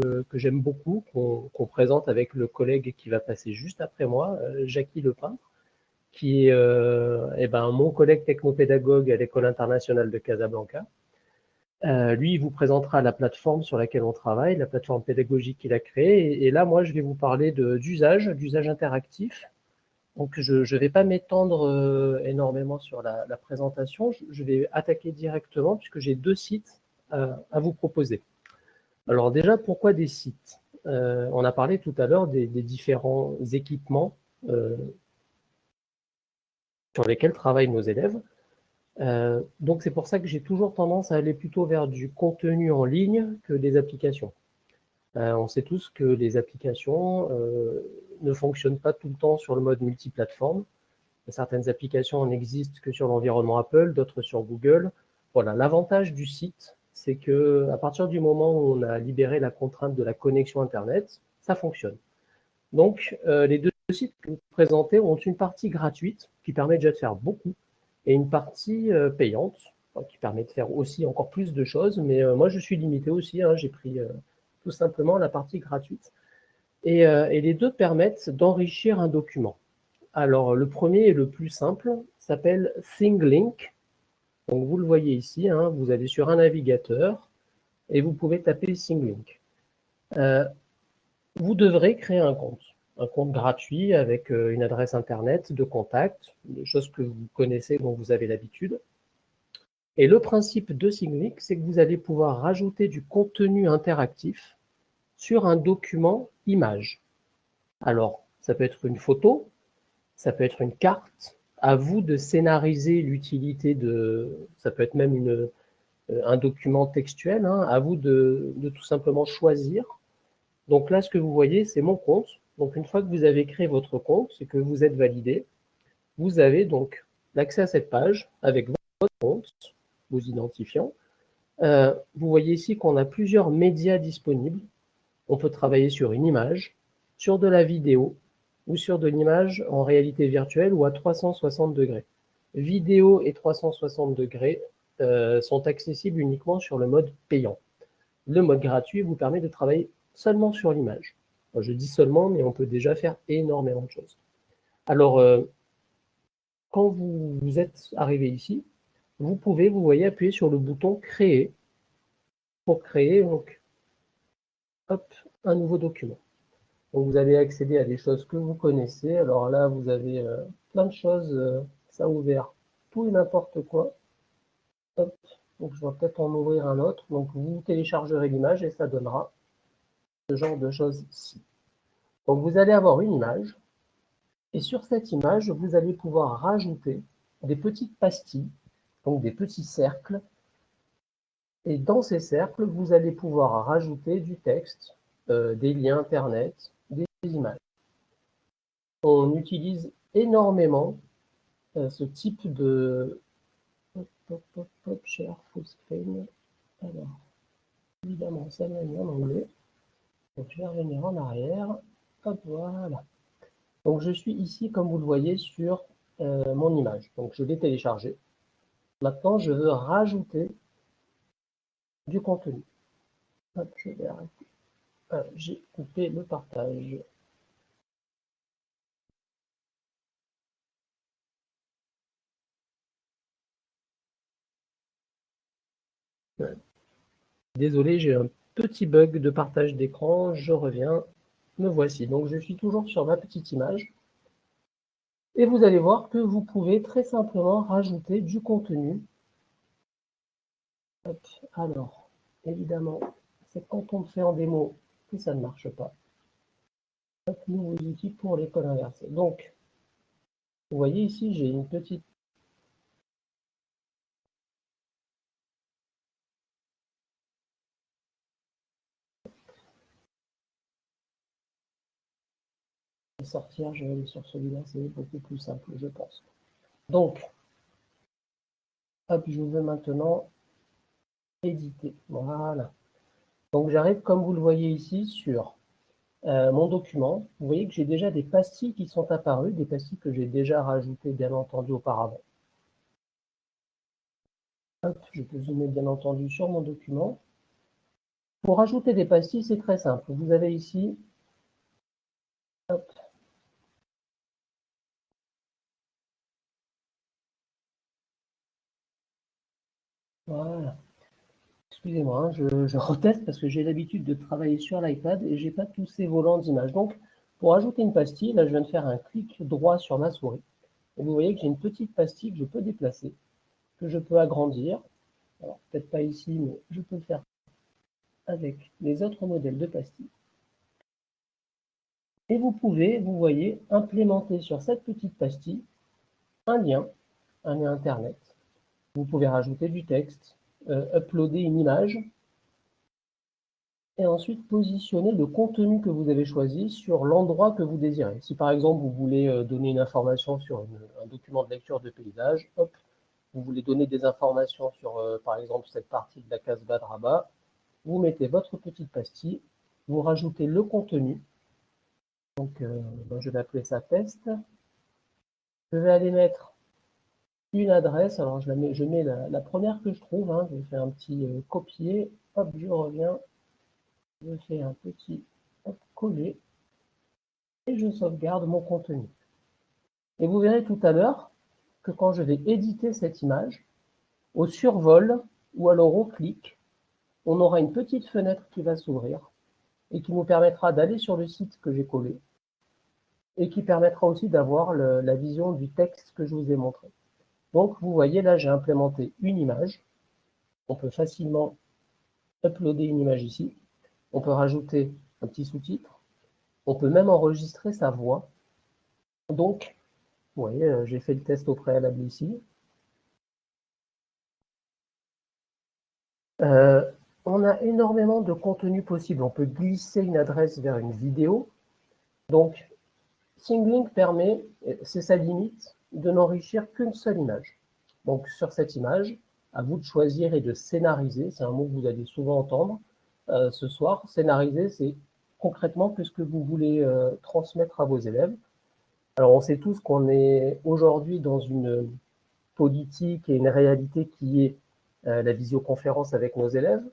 que j'aime beaucoup, qu'on présente avec le collègue qui va passer juste après moi, Jackie Lepeintre, qui est mon collègue technopédagogue à l'École internationale de Casablanca. Lui, il vous présentera la plateforme sur laquelle on travaille, la plateforme pédagogique qu'il a créée. Et là, moi, je vais vous parler d'usage interactif. Donc, je ne vais pas m'étendre énormément sur la présentation. Je vais attaquer directement puisque j'ai 2 sites à vous proposer. Alors déjà, pourquoi des sites? On a parlé tout à l'heure des différents équipements sur lesquels travaillent nos élèves. Donc c'est pour ça que j'ai toujours tendance à aller plutôt vers du contenu en ligne que des applications. On sait tous que les applications ne fonctionnent pas tout le temps sur le mode multiplateforme. Certaines applications n'existent que sur l'environnement Apple, d'autres sur Google. Voilà, l'avantage du site, c'est que à partir du moment où on a libéré la contrainte de la connexion Internet, ça fonctionne. Donc, les 2 sites que vous présentez ont une partie gratuite qui permet déjà de faire beaucoup et une partie payante qui permet de faire aussi encore plus de choses. Mais moi, je suis limité aussi. J'ai pris tout simplement la partie gratuite. Et les 2 permettent d'enrichir un document. Alors, le premier et le plus simple s'appelle ThingLink. Donc, vous le voyez ici, vous allez sur un navigateur et vous pouvez taper ThingLink. Vous devrez créer un compte gratuit avec une adresse internet de contact, des choses que vous connaissez, dont vous avez l'habitude. Et le principe de ThingLink, c'est que vous allez pouvoir rajouter du contenu interactif sur un document image. Alors, ça peut être une photo, ça peut être une carte. À vous de scénariser l'utilité ça peut être même un document textuel, à vous de tout simplement choisir. Donc là, ce que vous voyez, c'est mon compte. Donc une fois que vous avez créé votre compte et que vous êtes validé, vous avez donc l'accès à cette page avec votre compte, vous identifiant. Vous voyez ici qu'on a plusieurs médias disponibles. On peut travailler sur une image, sur de la vidéo ou sur de l'image en réalité virtuelle ou à 360 degrés. Vidéo et 360 degrés sont accessibles uniquement sur le mode payant. Le mode gratuit vous permet de travailler seulement sur l'image. Je dis seulement, mais on peut déjà faire énormément de choses. Alors, quand vous êtes arrivé ici, vous voyez, appuyer sur le bouton Créer pour créer donc, un nouveau document. Donc, vous allez accéder à des choses que vous connaissez. Alors là, vous avez plein de choses, ça a ouvert tout et n'importe quoi. Hop. Donc, je vais peut-être en ouvrir un autre. Donc, vous téléchargerez l'image et ça donnera ce genre de choses-ci. Donc, vous allez avoir une image. Et sur cette image, vous allez pouvoir rajouter des petites pastilles, donc des petits cercles. Et dans ces cercles, vous allez pouvoir rajouter du texte, des liens Internet, des images. On utilise énormément ce type de... share full screen. Alors, évidemment, ça m'a mis en anglais. Donc, je vais revenir en arrière. Hop, voilà. Donc, je suis ici, comme vous le voyez, sur mon image. Donc, je l'ai téléchargée. Maintenant, je veux rajouter du contenu. Hop, je vais arrêter. J'ai coupé le partage. Désolé, j'ai un petit bug de partage d'écran. Je reviens. Me voici. Donc, je suis toujours sur ma petite image. Et vous allez voir que vous pouvez très simplement rajouter du contenu. Hop, alors, évidemment, c'est quand on le fait en démo que ça ne marche pas. Hop, nouveaux outils pour l'école inversée. Donc, vous voyez ici, j'ai une petite sortir, je vais aller sur celui-là, c'est beaucoup plus simple, je pense. Donc, hop, je veux maintenant éditer. Voilà. Donc, j'arrive, comme vous le voyez ici, sur mon document. Vous voyez que j'ai déjà des pastilles qui sont apparues, des pastilles que j'ai déjà rajoutées, bien entendu, auparavant. Hop, je peux zoomer, bien entendu, sur mon document. Pour ajouter des pastilles, c'est très simple. Vous avez ici, hop, voilà. Excusez-moi, hein, je reteste parce que j'ai l'habitude de travailler sur l'iPad et j'ai pas tous ces volants d'images. Donc, pour ajouter une pastille, là, je viens de faire un clic droit sur ma souris. Et vous voyez que j'ai une petite pastille que je peux déplacer, que je peux agrandir. Alors, peut-être pas ici, mais je peux le faire avec les autres modèles de pastilles. Et vous pouvez, vous voyez, implémenter sur cette petite pastille un lien Internet. Vous pouvez rajouter du texte, uploader une image, et ensuite positionner le contenu que vous avez choisi sur l'endroit que vous désirez. Si par exemple vous voulez donner une information sur un document de lecture de paysage, hop, vous voulez donner des informations sur par exemple cette partie de la Casbah de Rabat, vous mettez votre petite pastille, vous rajoutez le contenu, donc je vais appeler ça test, je vais aller mettre une adresse, alors je mets la première que je trouve, hein, je fais un petit copier, hop, je reviens, je fais un petit hop, coller, et je sauvegarde mon contenu. Et vous verrez tout à l'heure que quand je vais éditer cette image, au survol ou alors au clic, on aura une petite fenêtre qui va s'ouvrir et qui nous permettra d'aller sur le site que j'ai collé et qui permettra aussi d'avoir la vision du texte que je vous ai montré. Donc vous voyez là, j'ai implémenté une image. On peut facilement uploader une image ici. On peut rajouter un petit sous-titre. On peut même enregistrer sa voix. Donc, vous voyez, j'ai fait le test au préalable ici. On a énormément de contenu possible. On peut glisser une adresse vers une vidéo. Donc, ThingLink permet, c'est sa limite, de n'enrichir qu'une seule image. Donc, sur cette image, à vous de choisir et de scénariser. C'est un mot que vous allez souvent entendre ce soir. Scénariser, c'est concrètement ce que vous voulez transmettre à vos élèves. Alors, on sait tous qu'on est aujourd'hui dans une politique et une réalité qui est la visioconférence avec nos élèves.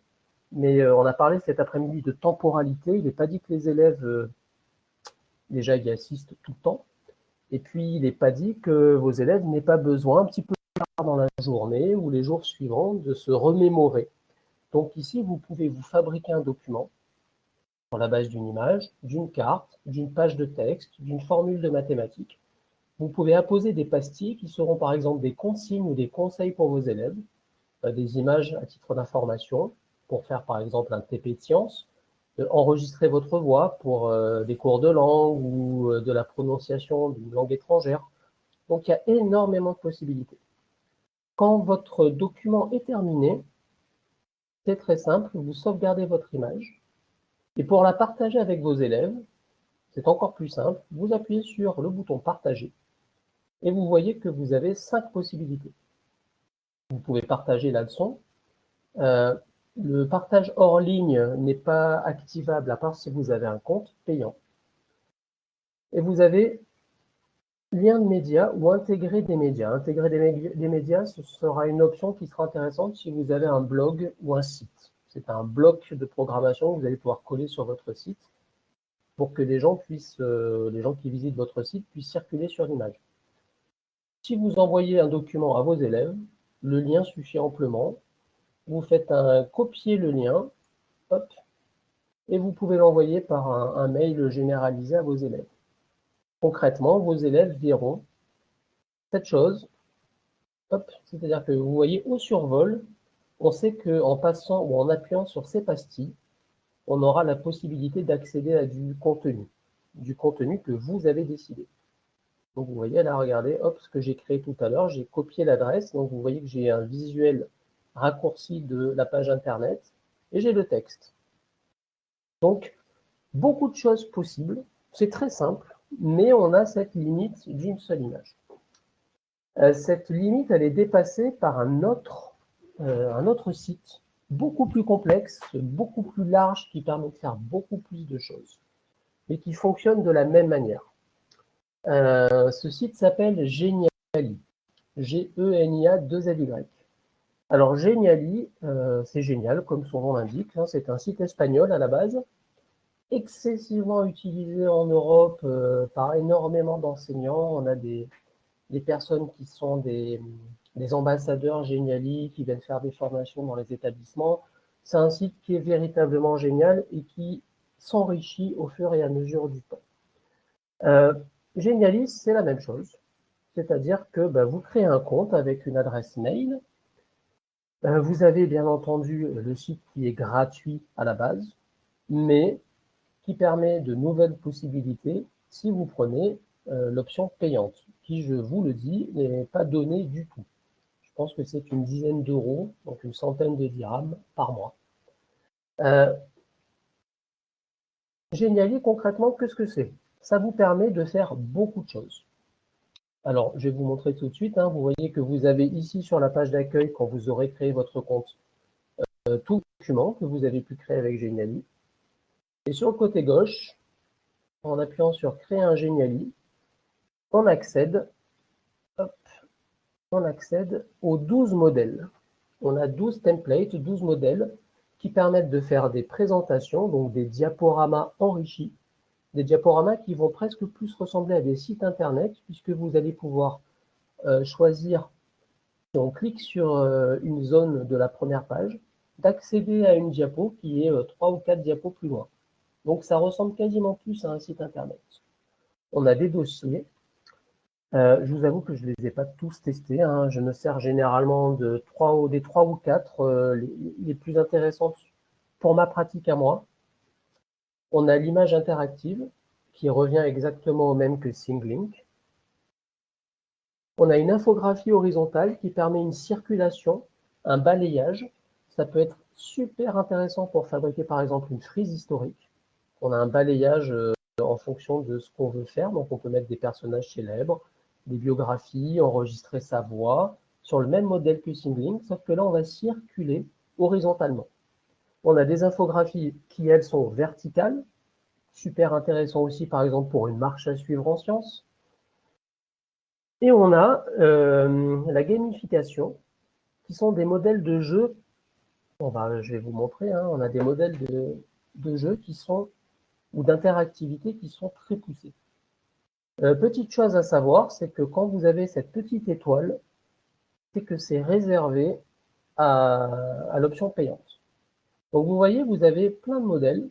Mais on a parlé cet après-midi de temporalité. Il n'est pas dit que les élèves, déjà, y assistent tout le temps. Et puis, il n'est pas dit que vos élèves n'aient pas besoin, un petit peu plus tard dans la journée ou les jours suivants, de se remémorer. Donc ici, vous pouvez vous fabriquer un document sur la base d'une image, d'une carte, d'une page de texte, d'une formule de mathématiques. Vous pouvez apposer des pastilles qui seront par exemple des consignes ou des conseils pour vos élèves, des images à titre d'information, pour faire par exemple un TP de sciences, enregistrer votre voix pour des cours de langue ou de la prononciation d'une langue étrangère. Donc il y a énormément de possibilités. Quand votre document est terminé, c'est très simple, vous sauvegardez votre image. Et pour la partager avec vos élèves, c'est encore plus simple, vous appuyez sur le bouton partager et vous voyez que vous avez 5 possibilités. Vous pouvez partager la leçon. Le partage hors ligne n'est pas activable à part si vous avez un compte payant. Et vous avez lien de médias ou intégrer des médias. Intégrer des médias, ce sera une option qui sera intéressante si vous avez un blog ou un site. C'est un bloc de programmation que vous allez pouvoir coller sur votre site pour que les gens qui visitent votre site puissent circuler sur l'image. Si vous envoyez un document à vos élèves, le lien suffit amplement. Vous faites un copier le lien, hop, et vous pouvez l'envoyer par un mail généralisé à vos élèves. Concrètement, vos élèves verront cette chose, hop, c'est-à-dire que vous voyez au survol, on sait qu'en passant ou en appuyant sur ces pastilles, on aura la possibilité d'accéder à du contenu que vous avez décidé. Donc vous voyez là, regardez, hop, ce que j'ai créé tout à l'heure, j'ai copié l'adresse, donc vous voyez que j'ai un visuel raccourci de la page internet, et j'ai le texte. Donc, beaucoup de choses possibles, c'est très simple, mais on a cette limite d'une seule image. Cette limite, elle est dépassée par un autre site, beaucoup plus complexe, beaucoup plus large, qui permet de faire beaucoup plus de choses, et qui fonctionne de la même manière. Ce site s'appelle Geniali, Genia2Ly. Alors, Geniali, c'est génial, comme son nom l'indique, hein, c'est un site espagnol à la base, excessivement utilisé en Europe par énormément d'enseignants. On a des personnes qui sont des ambassadeurs Geniali, qui viennent faire des formations dans les établissements. C'est un site qui est véritablement génial et qui s'enrichit au fur et à mesure du temps. Geniali, c'est la même chose. C'est-à-dire que vous créez un compte avec une adresse mail. Vous avez bien entendu le site qui est gratuit à la base, mais qui permet de nouvelles possibilités si vous prenez l'option payante, qui, je vous le dis, n'est pas donnée du tout. Je pense que c'est une dizaine d'euros, donc une centaine de dirhams par mois. Geniali, concrètement, qu'est-ce que c'est? Ça vous permet de faire beaucoup de choses. Alors, je vais vous montrer tout de suite. Vous voyez que vous avez ici sur la page d'accueil, quand vous aurez créé votre compte, tout document que vous avez pu créer avec Geniali. Et sur le côté gauche, en appuyant sur Créer un Geniali, on accède, aux 12 modèles. On a 12 templates, 12 modèles qui permettent de faire des présentations, donc des diaporamas enrichis, des diaporamas qui vont presque plus ressembler à des sites internet, puisque vous allez pouvoir choisir, si on clique sur une zone de la première page, d'accéder à une diapo qui est 3 ou 4 diapos plus loin. Donc ça ressemble quasiment plus à un site internet. On a des dossiers. Je vous avoue que je ne les ai pas tous testés. Je me sers généralement des 3 ou 4 les plus intéressantes pour ma pratique à moi. On a l'image interactive qui revient exactement au même que ThinkLink. On a une infographie horizontale qui permet une circulation, un balayage. Ça peut être super intéressant pour fabriquer par exemple une frise historique. On a un balayage en fonction de ce qu'on veut faire. Donc on peut mettre des personnages célèbres, des biographies, enregistrer sa voix, sur le même modèle que ThinkLink, sauf que là on va circuler horizontalement. On a des infographies qui, elles, sont verticales, super intéressant aussi par exemple pour une marche à suivre en sciences. Et on a la gamification, qui sont des modèles de jeu. Je vais vous montrer, on a des modèles de jeu qui sont, ou d'interactivité qui sont très poussés. Petite chose à savoir, c'est que quand vous avez cette petite étoile, c'est que c'est réservé à l'option payante. Donc vous voyez, vous avez plein de modèles.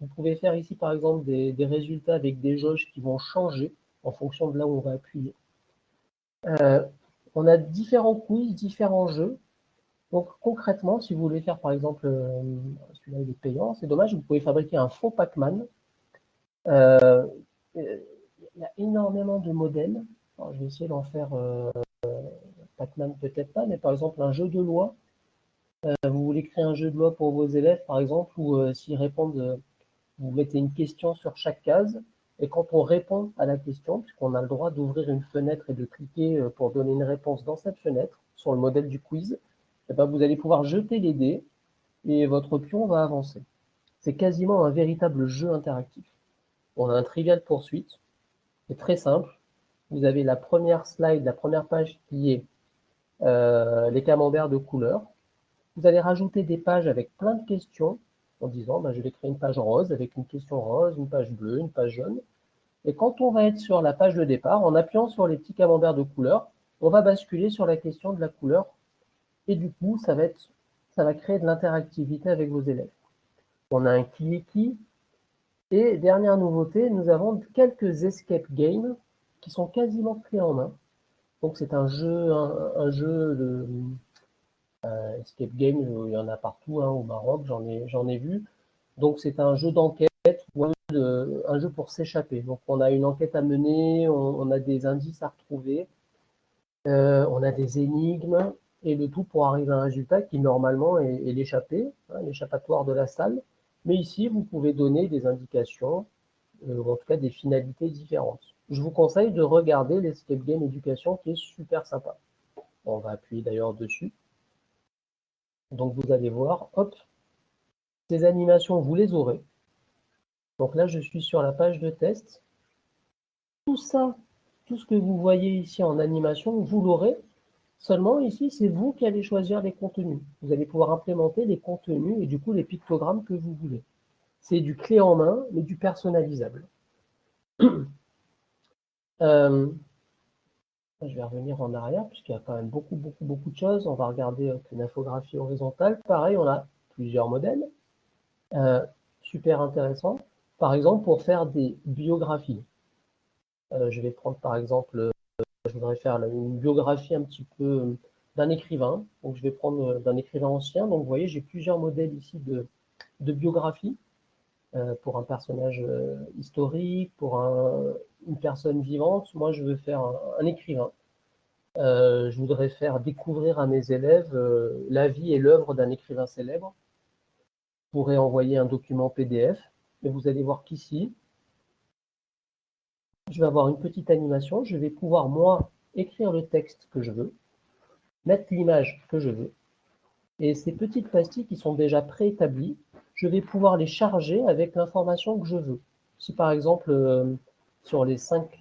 Vous pouvez faire ici par exemple des résultats avec des jauges qui vont changer en fonction de là où on va appuyer. On a différents quiz, différents jeux. Donc concrètement, si vous voulez faire par exemple, celui-là il est payant, c'est dommage, vous pouvez fabriquer un faux Pac-Man. Il y a énormément de modèles. Alors, je vais essayer d'en faire Pac-Man peut-être pas, mais par exemple un jeu de loi. Vous voulez créer un jeu de loi pour vos élèves par exemple, où s'ils répondent, vous mettez une question sur chaque case, et quand on répond à la question, puisqu'on a le droit d'ouvrir une fenêtre et de cliquer pour donner une réponse dans cette fenêtre, sur le modèle du quiz, vous allez pouvoir jeter les dés et votre pion va avancer. C'est quasiment un véritable jeu interactif. On a un trivial poursuite, c'est très simple. Vous avez la première slide, la première page qui est les camemberts de couleur. Vous allez rajouter des pages avec plein de questions en disant je vais créer une page rose avec une question rose, une page bleue, une page jaune. Et quand on va être sur la page de départ, en appuyant sur les petits camemberts de couleur, on va basculer sur la question de la couleur. Et du coup, ça va créer de l'interactivité avec vos élèves. On a un qui est qui. Et dernière nouveauté, nous avons quelques escape games qui sont quasiment clés en main. Donc c'est un jeu de escape game, il y en a partout au Maroc, j'en ai vu. Donc c'est un jeu d'enquête ou un jeu pour s'échapper. Donc on a une enquête à mener, on a des indices à retrouver, on a des énigmes, et le tout pour arriver à un résultat qui normalement est l'échappée, l'échappatoire de la salle. Mais ici, vous pouvez donner des indications, ou en tout cas des finalités différentes. Je vous conseille de regarder l'Escape Game Éducation qui est super sympa. On va appuyer d'ailleurs dessus. Donc vous allez voir, hop, ces animations, vous les aurez. Donc là, je suis sur la page de test. Tout ça, tout ce que vous voyez ici en animation, vous l'aurez Seulement, ici, c'est vous qui allez choisir les contenus. Vous allez pouvoir implémenter les contenus et du coup les pictogrammes que vous voulez. C'est du clé en main, mais du personnalisable. Je vais revenir en arrière, puisqu'il y a quand même beaucoup de choses. On va regarder une infographie horizontale. Pareil, on a plusieurs modèles. Super intéressant. Par exemple, pour faire des biographies. Je vais prendre par exemple, je voudrais faire une biographie un petit peu d'un écrivain. Donc je vais prendre d'un écrivain ancien. Donc vous voyez, j'ai plusieurs modèles ici de biographie pour un personnage historique, pour une personne vivante. Moi, je veux faire un écrivain. Je voudrais faire découvrir à mes élèves la vie et l'œuvre d'un écrivain célèbre. Je pourrais envoyer un document PDF, mais vous allez voir qu'ici, je vais avoir une petite animation. Je vais pouvoir, moi, écrire le texte que je veux, mettre l'image que je veux. Et ces petites pastilles qui sont déjà préétablies, je vais pouvoir les charger avec l'information que je veux. Si par exemple, sur les cinq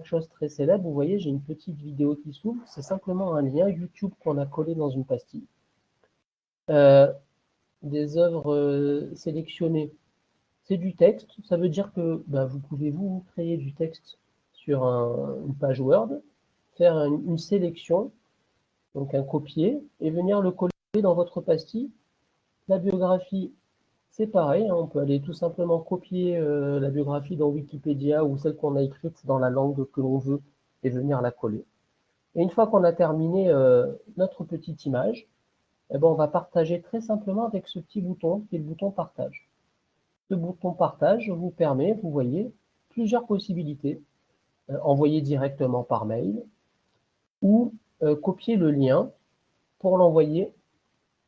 choses très célèbres, vous voyez, j'ai une petite vidéo qui s'ouvre, c'est simplement un lien YouTube qu'on a collé dans une pastille. Des œuvres sélectionnées, c'est du texte. Ça veut dire que vous pouvez vous créer du texte sur une page Word, faire une sélection, donc un copier, et venir le coller dans votre pastille. La biographie, c'est pareil, hein, on peut aller tout simplement copier la biographie dans Wikipédia ou celle qu'on a écrite dans la langue que l'on veut et venir la coller. Et une fois qu'on a terminé notre petite image, eh ben, on va partager très simplement avec ce petit bouton qui est le bouton partage. Ce bouton partage vous permet, vous voyez, plusieurs possibilités. Envoyer directement par mail ou copier le lien pour l'envoyer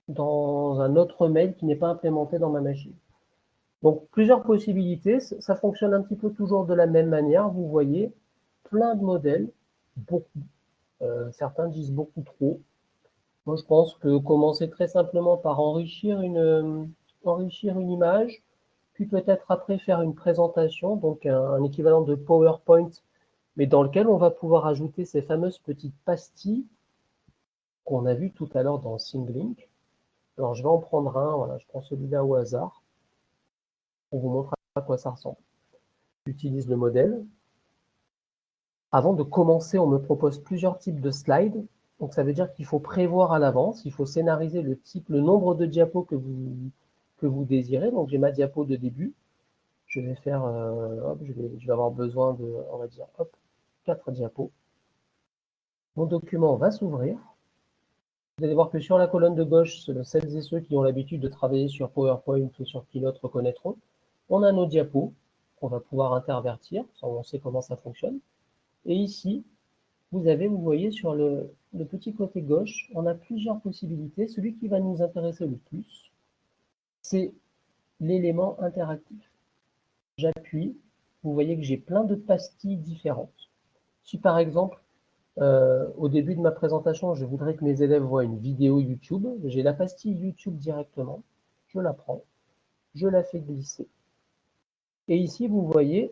dans un autre mail qui n'est pas implémenté dans ma machine. Donc, plusieurs possibilités. Ça fonctionne un petit peu toujours de la même manière. Vous voyez plein de modèles, beaucoup. Certains disent beaucoup trop. Moi, je pense que commencer très simplement par enrichir une image, puis peut-être après faire une présentation, donc un équivalent de PowerPoint, mais dans lequel on va pouvoir ajouter ces fameuses petites pastilles qu'on a vues tout à l'heure dans ThingLink. Alors, je vais en prendre un. Voilà, je prends celui-là au hasard pour vous montrer à quoi ça ressemble. J'utilise le modèle. Avant de commencer, on me propose plusieurs types de slides. Donc, ça veut dire qu'il faut prévoir à l'avance, il faut scénariser le nombre de diapos que vous désirez. Donc, j'ai ma diapo de début. Je vais faire, je vais avoir besoin de, on va dire, 4 diapos. Mon document va s'ouvrir. Vous allez voir que sur la colonne de gauche, celles et ceux qui ont l'habitude de travailler sur PowerPoint ou sur Keynote reconnaîtront. On a nos diapos qu'on va pouvoir intervertir, on sait comment ça fonctionne. Et ici, vous voyez sur le petit côté gauche, on a plusieurs possibilités. Celui qui va nous intéresser le plus, c'est l'élément interactif. J'appuie, vous voyez que j'ai plein de pastilles différentes. Si par exemple, au début de ma présentation, je voudrais que mes élèves voient une vidéo YouTube, j'ai la pastille YouTube directement, je la prends, je la fais glisser. Et ici, vous voyez,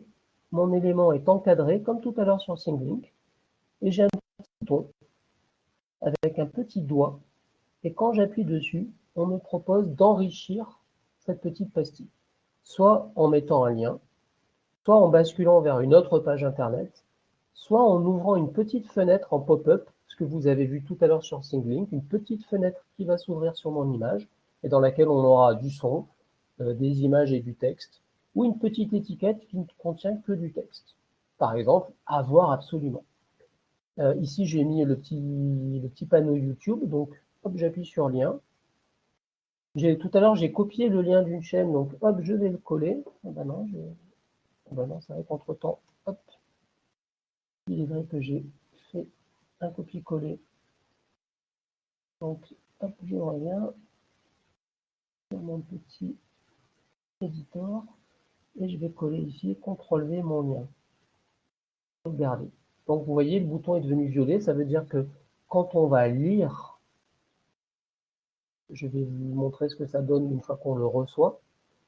mon élément est encadré, comme tout à l'heure sur ThingLink, et j'ai un petit bouton avec un petit doigt, et quand j'appuie dessus, on me propose d'enrichir cette petite pastille, soit en mettant un lien, soit en basculant vers une autre page internet, soit en ouvrant une petite fenêtre en pop-up, ce que vous avez vu tout à l'heure sur ThingLink, une petite fenêtre qui va s'ouvrir sur mon image, et dans laquelle on aura du son, des images et du texte, ou une petite étiquette qui ne contient que du texte. Par exemple, à voir absolument. Ici, j'ai mis le petit panneau YouTube, donc hop, j'appuie sur lien. Tout à l'heure, j'ai copié le lien d'une chaîne, donc hop, je vais le coller. Ah ben non, c'est vrai qu'entre-temps, hop, il est vrai que j'ai fait un copier-coller. Donc, hop, je reviens sur mon petit éditeur et je vais coller ici, CTRL-V mon lien. Sauvegarder. Donc, vous voyez, le bouton est devenu violet, ça veut dire que quand on va lire, je vais vous montrer ce que ça donne une fois qu'on le reçoit.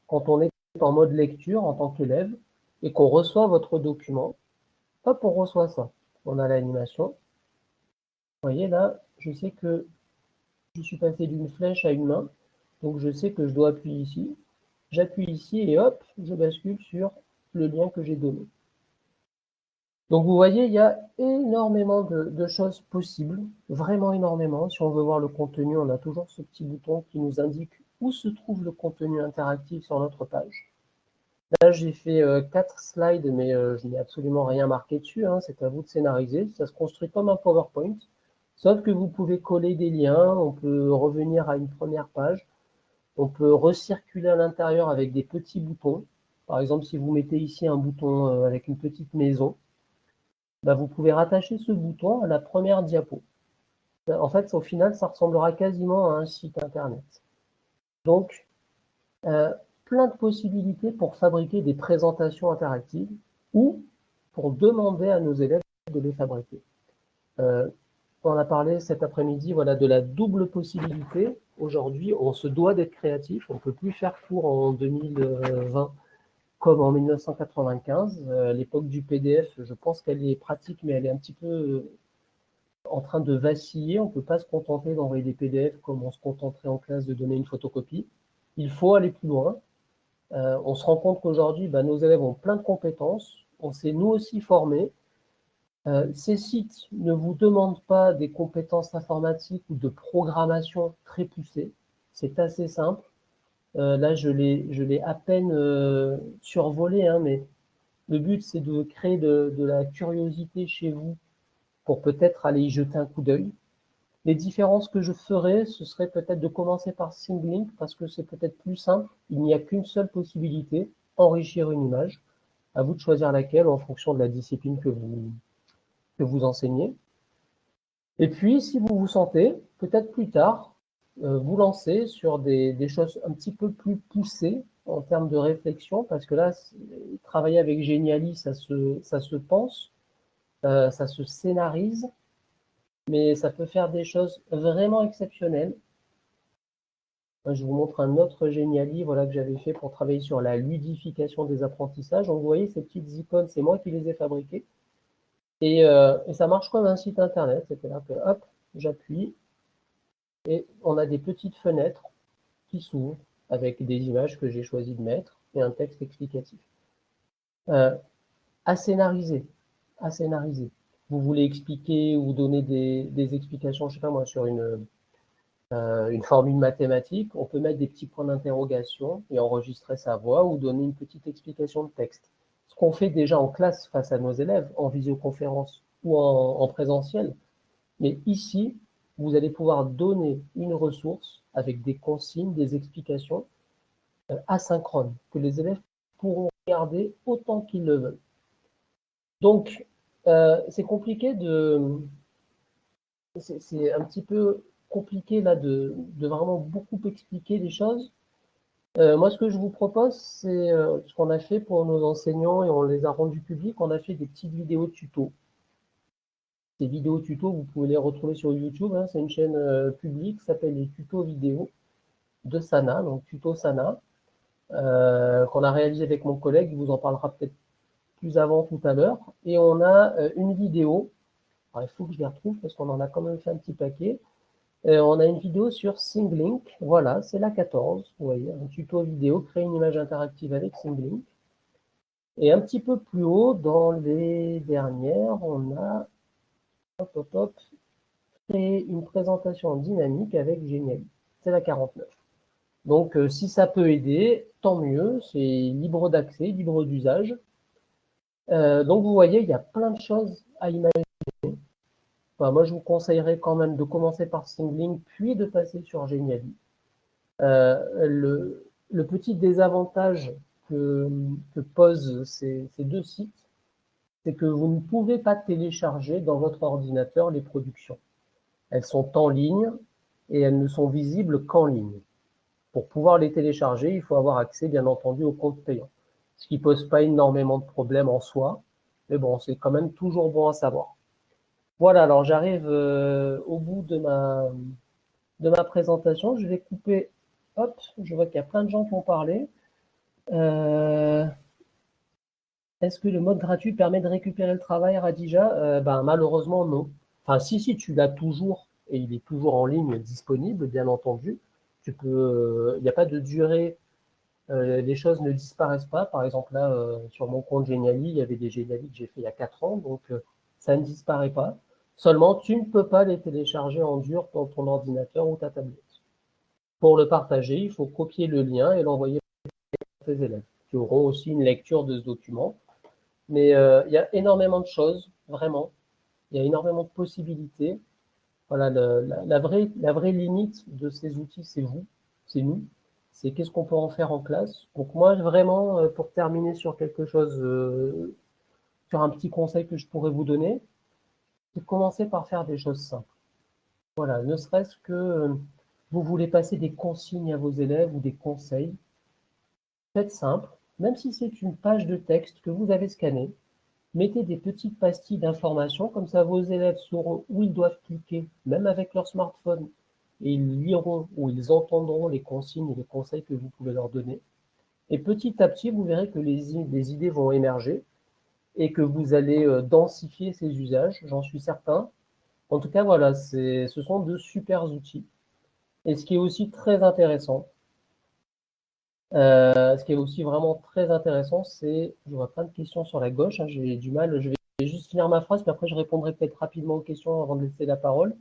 Quand on est en mode lecture en tant qu'élève et qu'on reçoit votre document, hop, on reçoit ça. On a l'animation. voyez là, je sais que je suis passé d'une flèche à une main, donc je sais que je dois appuyer ici. J'appuie ici et hop, je bascule sur le lien que j'ai donné. Donc vous voyez, il y a énormément de choses possibles, vraiment énormément. Si on veut voir le contenu, on a toujours ce petit bouton qui nous indique où se trouve le contenu interactif sur notre page. Là, j'ai fait 4 slides, mais je n'ai absolument rien marqué dessus, hein, c'est à vous de scénariser. Ça se construit comme un PowerPoint, sauf que vous pouvez coller des liens, on peut revenir à une première page, on peut recirculer à l'intérieur avec des petits boutons. Par exemple, si vous mettez ici un bouton avec une petite maison, bah, vous pouvez rattacher ce bouton à la première diapo. En fait, au final, ça ressemblera quasiment à un site internet. Donc, euh, plein de possibilités pour fabriquer des présentations interactives ou pour demander à nos élèves de les fabriquer. On a parlé cet après-midi voilà, de la double possibilité. Aujourd'hui, on se doit d'être créatif. On ne peut plus faire cours en 2020 comme en 1995. L'époque du PDF, je pense qu'elle est pratique, mais elle est un petit peu en train de vaciller. On ne peut pas se contenter d'envoyer des PDF comme on se contenterait en classe de donner une photocopie. Il faut aller plus loin. On se rend compte qu'aujourd'hui, bah, nos élèves ont plein de compétences. On s'est nous aussi formés. Ces sites ne vous demandent pas des compétences informatiques ou de programmation très poussées. C'est assez simple. Là, je l'ai à peine survolé, hein, mais le but, c'est de créer de la curiosité chez vous pour peut-être aller y jeter un coup d'œil. Les différences que je ferais, ce serait peut-être de commencer par Simlink parce que c'est peut-être plus simple. Il n'y a qu'une seule possibilité, enrichir une image. À vous de choisir laquelle en fonction de la discipline que vous enseignez. Et puis, si vous vous sentez, peut-être plus tard, vous lancer sur des choses un petit peu plus poussées en termes de réflexion, parce que là, travailler avec Geniali, ça se pense, ça se scénarise, mais ça peut faire des choses vraiment exceptionnelles. Je vous montre un autre Geniali voilà, que j'avais fait pour travailler sur la ludification des apprentissages. Donc, vous voyez, ces petites icônes, c'est moi qui les ai fabriquées. Et ça marche comme un site internet. C'est-à-dire que, hop, j'appuie et on a des petites fenêtres qui s'ouvrent avec des images que j'ai choisi de mettre et un texte explicatif. À scénariser, à scénariser. Vous voulez expliquer ou donner des explications, je sais pas moi, sur une formule mathématique, on peut mettre des petits points d'interrogation et enregistrer sa voix ou donner une petite explication de texte. Ce qu'on fait déjà en classe face à nos élèves, en visioconférence ou en présentiel. Mais ici, vous allez pouvoir donner une ressource avec des consignes, des explications asynchrones que les élèves pourront regarder autant qu'ils le veulent. Donc, c'est compliqué c'est un petit peu compliqué là de vraiment beaucoup expliquer les choses. Moi, ce que je vous propose, c'est ce qu'on a fait pour nos enseignants et on les a rendus publics. On a fait des petites vidéos tutos. Ces vidéos tutos, vous pouvez les retrouver sur YouTube. Hein, c'est une chaîne publique qui s'appelle les tutos vidéo de Sana, donc Tuto Sana, qu'on a réalisé avec mon collègue. Il vous en parlera peut-être plus avant tout à l'heure. Et on a une vidéo. Alors, il faut que je les retrouve parce qu'on en a quand même fait un petit paquet. On a une vidéo sur Simlink. Voilà, c'est la 14. Vous voyez, un tuto vidéo, créer une image interactive avec Simlink. Et un petit peu plus haut, dans les dernières, on a créer une présentation dynamique avec Geniali. C'est la 49. Donc, si ça peut aider, tant mieux. C'est libre d'accès, libre d'usage. Donc, vous voyez, il y a plein de choses à imaginer. Enfin, moi, je vous conseillerais quand même de commencer par Simlink, puis de passer sur Geniali. Le petit désavantage que posent ces deux sites, c'est que vous ne pouvez pas télécharger dans votre ordinateur les productions. Elles sont en ligne et elles ne sont visibles qu'en ligne. Pour pouvoir les télécharger, il faut avoir accès, bien entendu, au compte payant. Ce qui ne pose pas énormément de problèmes en soi, mais bon, c'est quand même toujours bon à savoir. Voilà, alors j'arrive au bout de ma présentation. Je vais couper. Hop, je vois qu'il y a plein de gens qui ont parlé. Est-ce que le mode gratuit permet de récupérer le travail, Radija? Ben, malheureusement, non. Enfin, si tu l'as toujours, et il est toujours en ligne disponible, bien entendu, il n'y a pas de durée, les choses ne disparaissent pas. Par exemple, là, sur mon compte Geniali, il y avait des Geniali que j'ai fait il y a 4 ans, donc ça ne disparaît pas. Seulement, tu ne peux pas les télécharger en dur dans ton ordinateur ou ta tablette. Pour le partager, il faut copier le lien et l'envoyer à tes élèves, qui auront aussi une lecture de ce document. Mais il y a énormément de choses, vraiment. Il y a énormément de possibilités. Voilà, la vraie limite de ces outils, c'est vous, c'est nous. C'est qu'est-ce qu'on peut en faire en classe. Donc moi, vraiment, pour terminer sur quelque chose, sur un petit conseil que je pourrais vous donner, c'est de commencer par faire des choses simples. Voilà, ne serait-ce que vous voulez passer des consignes à vos élèves ou des conseils, faites simple, même si c'est une page de texte que vous avez scannée, mettez des petites pastilles d'informations, comme ça vos élèves sauront où ils doivent cliquer, même avec leur smartphone, et ils liront ou ils entendront les consignes et les conseils que vous pouvez leur donner. Et petit à petit, vous verrez que les idées vont émerger et que vous allez densifier ces usages, j'en suis certain. En tout cas, voilà, ce sont de super outils. Et ce qui est aussi très intéressant, ce qui est aussi vraiment très intéressant, c'est, je vois plein de questions sur la gauche, hein, j'ai du mal, je vais juste finir ma phrase, puis après je répondrai peut-être rapidement aux questions avant de laisser la parole.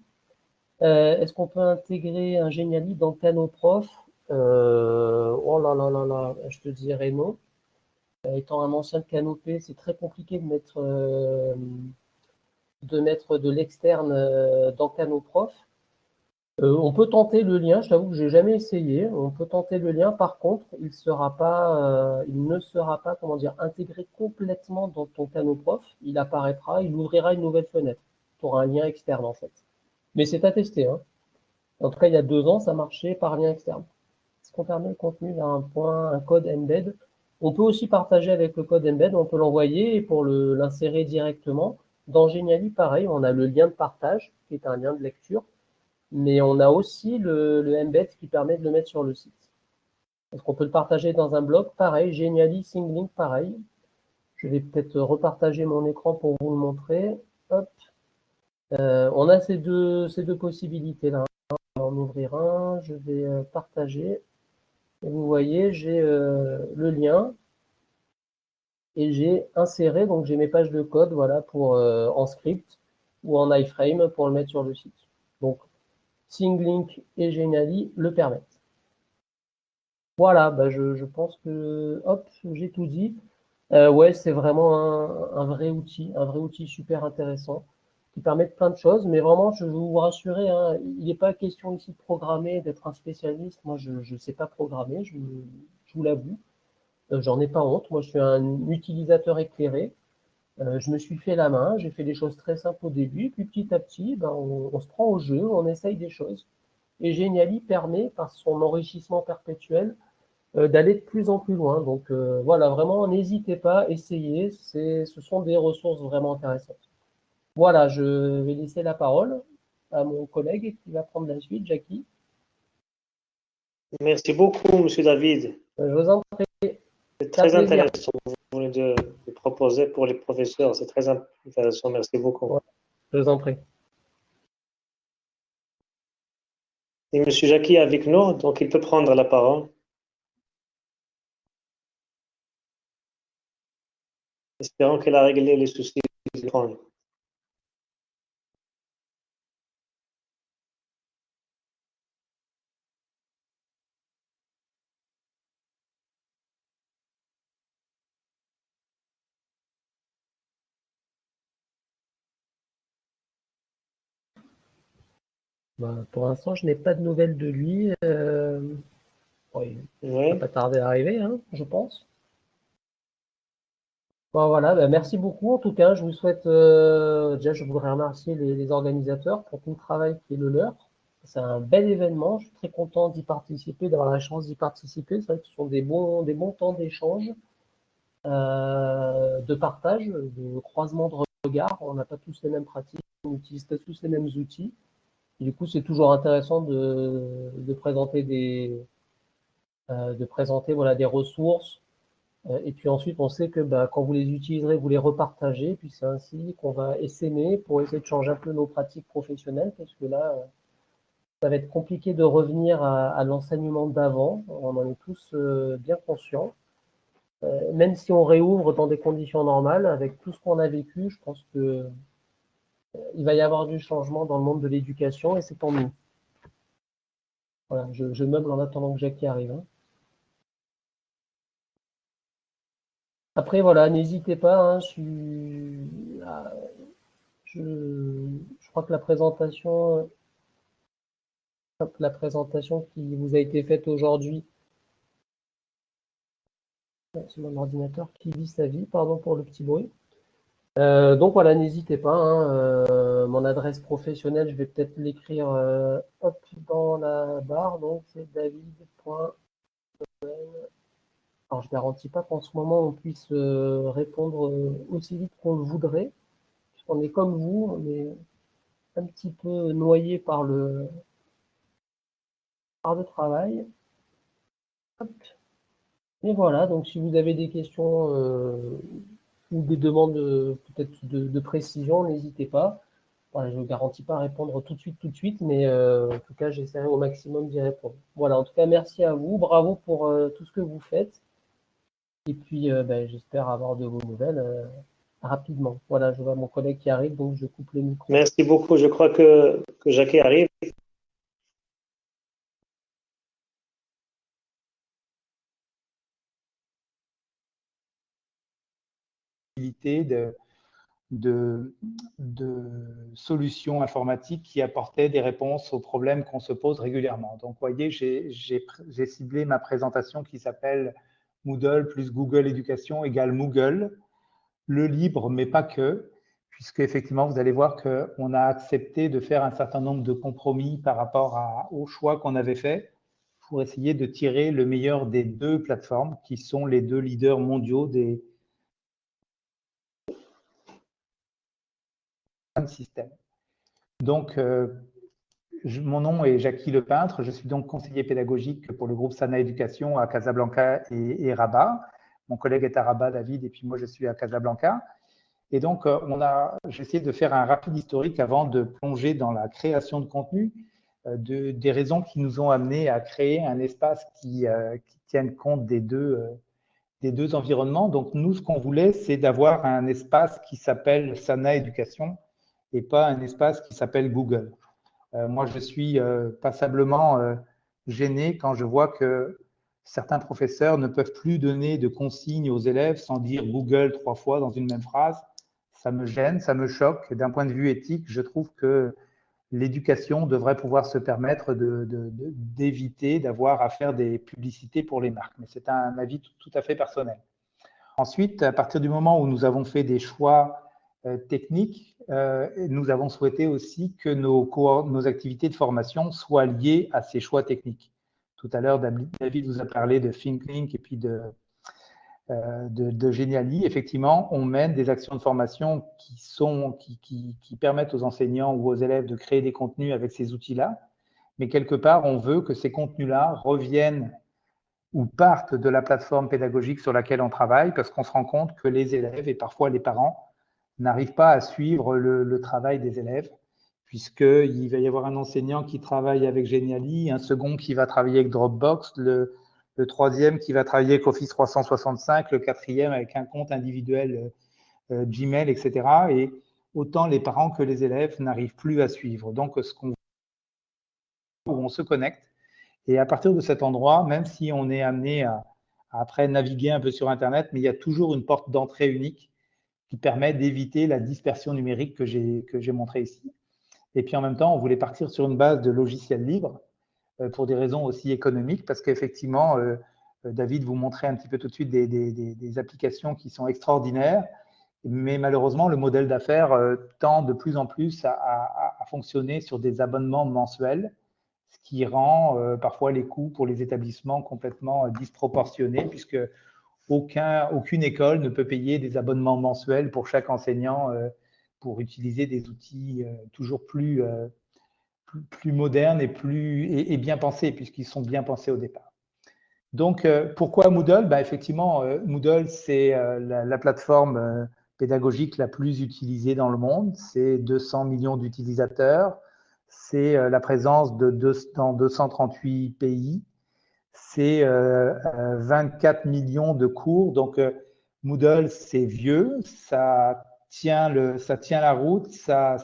Est-ce qu'on peut intégrer un Geniali dans Canoprof? Oh là là là là, je te dirais non. Étant un ancien de Canopé, c'est très compliqué de mettre de l'externe dans Canoprof. On peut tenter le lien, je t'avoue que j'ai jamais essayé. On peut tenter le lien, par contre, il ne sera pas, comment dire, intégré complètement dans ton Canoprof. Il apparaîtra, il ouvrira une nouvelle fenêtre pour un lien externe en fait. Mais c'est à tester, hein. En tout cas, il y a 2 ans, ça marchait par lien externe. Est-ce qu'on permet le contenu vers un code embed? On peut aussi partager avec le code embed, on peut l'envoyer et pour l'insérer directement. Dans Geniali, pareil, on a le lien de partage, qui est un lien de lecture. Mais on a aussi le embed qui permet de le mettre sur le site. Est-ce qu'on peut le partager dans un blog? Pareil, Geniali, Singlink, pareil. Je vais peut-être repartager mon écran pour vous le montrer. Hop. On a ces deux possibilités-là. On va en ouvrir un. Je vais partager. Et vous voyez, j'ai le lien et j'ai inséré. Donc j'ai mes pages de code, voilà, pour en script ou en iframe pour le mettre sur le site. Donc Singlink et Geniali le permettent. Voilà, bah je pense que hop, j'ai tout dit. Ouais, c'est vraiment un vrai outil super intéressant qui permet de plein de choses. Mais vraiment, je veux vous rassurer, hein, il n'est pas question ici de programmer, d'être un spécialiste. Moi, je ne sais pas programmer, je vous l'avoue. J'en ai pas honte. Moi, je suis un utilisateur éclairé. Je me suis fait la main, j'ai fait des choses très simples au début, puis petit à petit, ben, on se prend au jeu, on essaye des choses. Et Geniali permet, par son enrichissement perpétuel, d'aller de plus en plus loin. Donc voilà, vraiment, n'hésitez pas, essayez, ce sont des ressources vraiment intéressantes. Voilà, je vais laisser la parole à mon collègue qui va prendre la suite, Jackie. Merci beaucoup, Monsieur David. Je vous en prie, C'est c'est un très plaisir. intéressant ce que vous venez de proposer pour les professeurs. C'est très intéressant. Merci beaucoup. Ouais, je vous en prie. Et Monsieur Jackie est avec nous, donc il peut prendre la parole. Espérons qu'il a réglé les soucis du l'écran. Ben, pour l'instant, je n'ai pas de nouvelles de lui. Bon, il ne va Oui. pas tarder à arriver, hein, je pense. Bon, voilà, ben, merci beaucoup. En tout cas, je vous souhaite, déjà, je voudrais remercier les organisateurs pour tout le travail qui est le leur. C'est un bel événement. Je suis très content d'y participer, d'avoir la chance d'y participer. C'est vrai que ce sont des bons temps d'échange, de partage, de croisement de regards. On n'a pas tous les mêmes pratiques, on n'utilise pas tous les mêmes outils. Et du coup, c'est toujours intéressant de présenter voilà, des ressources, Et puis ensuite, on sait que quand vous les utiliserez, vous les repartagez. Puis c'est ainsi qu'on va essaimer pour essayer de changer un peu nos pratiques professionnelles, parce que là, ça va être compliqué de revenir à l'enseignement d'avant. On en est tous bien conscients. Même si on réouvre dans des conditions normales, avec tout ce qu'on a vécu, je pense que il va y avoir du changement dans le monde de l'éducation et c'est tant mieux. Voilà, je meuble en attendant que Jackie arrive, hein. Après, voilà, n'hésitez pas, hein, je crois que la présentation qui vous a été faite aujourd'hui, c'est mon ordinateur qui vit sa vie, pardon pour le petit bruit. Donc voilà, n'hésitez pas, hein, mon adresse professionnelle, je vais peut-être l'écrire hop, dans la barre, donc c'est david.. Alors je ne garantis pas qu'en ce moment on puisse répondre aussi vite qu'on le voudrait, puisqu'on est comme vous, on est un petit peu noyé par le travail. Hop. Et voilà, donc si vous avez des questions ou des demandes peut-être de précision, n'hésitez pas. Voilà, je ne garantis pas répondre tout de suite, mais en tout cas, j'essaierai au maximum d'y répondre. Voilà, en tout cas, merci à vous, bravo pour tout ce que vous faites. Et puis, j'espère avoir de vos nouvelles rapidement. Voilà, je vois mon collègue qui arrive, donc je coupe le micro. Merci beaucoup. Je crois que Jackie arrive. De solutions informatiques qui apportaient des réponses aux problèmes qu'on se pose régulièrement. Donc, vous voyez, j'ai ciblé ma présentation qui s'appelle Moodle plus Google Éducation égale Moogle, le libre, mais pas que, puisque effectivement, vous allez voir qu'on a accepté de faire un certain nombre de compromis par rapport au choix qu'on avait fait pour essayer de tirer le meilleur des deux plateformes qui sont les deux leaders mondiaux des systèmes. Donc, mon nom est Jackie Lepeintre, je suis donc conseiller pédagogique pour le groupe Sana Éducation à Casablanca et Rabat. Mon collègue est à Rabat, David, et puis moi je suis à Casablanca. Et donc, j'ai essayé de faire un rapide historique avant de plonger dans la création de contenu, des raisons qui nous ont amenés à créer un espace qui tienne compte des deux environnements. Donc, nous, ce qu'on voulait, c'est d'avoir un espace qui s'appelle Sana Éducation et pas un espace qui s'appelle Google. Moi, je suis passablement gêné quand je vois que certains professeurs ne peuvent plus donner de consignes aux élèves sans dire Google 3 fois dans une même phrase. Ça me gêne, ça me choque. D'un point de vue éthique, je trouve que l'éducation devrait pouvoir se permettre d'éviter d'avoir à faire des publicités pour les marques. Mais c'est un avis tout à fait personnel. Ensuite, à partir du moment où nous avons fait des choix techniques, nous avons souhaité aussi que nos activités de formation soient liées à ces choix techniques. Tout à l'heure, David vous a parlé de ThinkLink et puis de Geniali. Effectivement, on mène des actions de formation qui permettent aux enseignants ou aux élèves de créer des contenus avec ces outils-là. Mais quelque part, on veut que ces contenus-là reviennent ou partent de la plateforme pédagogique sur laquelle on travaille, parce qu'on se rend compte que les élèves et parfois les parents n'arrivent pas à suivre le travail des élèves, puisqu'il va y avoir un enseignant qui travaille avec Geniali, un second qui va travailler avec Dropbox, le troisième qui va travailler avec Office 365, le quatrième avec un compte individuel Gmail, etc. Et autant les parents que les élèves n'arrivent plus à suivre. Donc, on se connecte. Et à partir de cet endroit, même si on est amené à après naviguer un peu sur Internet, mais il y a toujours une porte d'entrée unique qui permet d'éviter la dispersion numérique que j'ai montrée ici. Et puis en même temps, on voulait partir sur une base de logiciels libres pour des raisons aussi économiques, parce qu'effectivement, David vous montrait un petit peu tout de suite des applications qui sont extraordinaires, mais malheureusement, le modèle d'affaires tend de plus en plus à fonctionner sur des abonnements mensuels, ce qui rend parfois les coûts pour les établissements complètement disproportionnés, puisque aucune école ne peut payer des abonnements mensuels pour chaque enseignant pour utiliser des outils toujours plus modernes et bien pensés, puisqu'ils sont bien pensés au départ. Donc, pourquoi Moodle? Effectivement, Moodle, c'est la plateforme pédagogique la plus utilisée dans le monde. C'est 200 millions d'utilisateurs. C'est la présence dans 238 pays. C'est 24 millions de cours. Donc, Moodle, c'est vieux. Ça tient la route. Ça